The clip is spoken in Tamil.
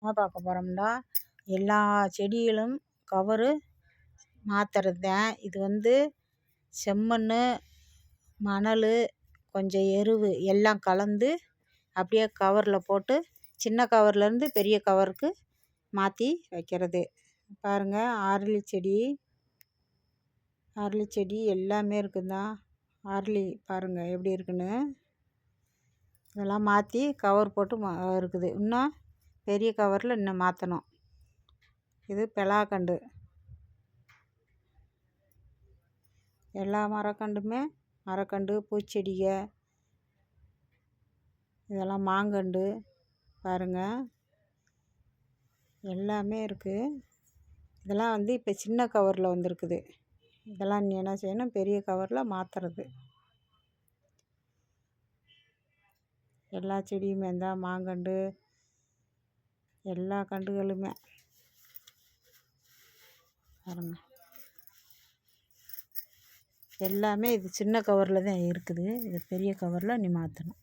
என்ன பார்க்க போகிறோம்னா எல்லா செடிகளும் கவரு மாற்றுறது தான். இது வந்து செம்மண், மணல், கொஞ்சம் எரு எல்லாம் கலந்து அப்படியே கவரில் போட்டு சின்ன கவர்லேருந்து பெரிய கவருக்கு மாற்றி வைக்கிறது. பாருங்கள், அரளி செடி எல்லாமே இருக்குதுதான். அரளி பாருங்கள் எப்படி இருக்குன்னு. இதெல்லாம் மாற்றி கவர் போட்டு இருக்குது. இன்னும் பெரிய கவரில் இன்னும் மாற்றணும். இது பலாக்கண்டு. எல்லா மரக்கண்டு, பூச்செடிக, இதெல்லாம் மாங்கண்டு பாருங்கள், எல்லாமே இருக்குது. இதெல்லாம் வந்து இப்போ சின்ன கவரில் வந்திருக்குது. இதெல்லாம் நீ என்ன செய்யணும், பெரிய கவரில் மாற்றுறது. எல்லா செடியுமே இருந்தால் மாங்கண்டு, எல்லா கண்டுகளுமே பாருங்க. எல்லாமே இது சின்ன கவரில் தான் இருக்குது. இது பெரிய கவரில் நீ மாற்றணும்.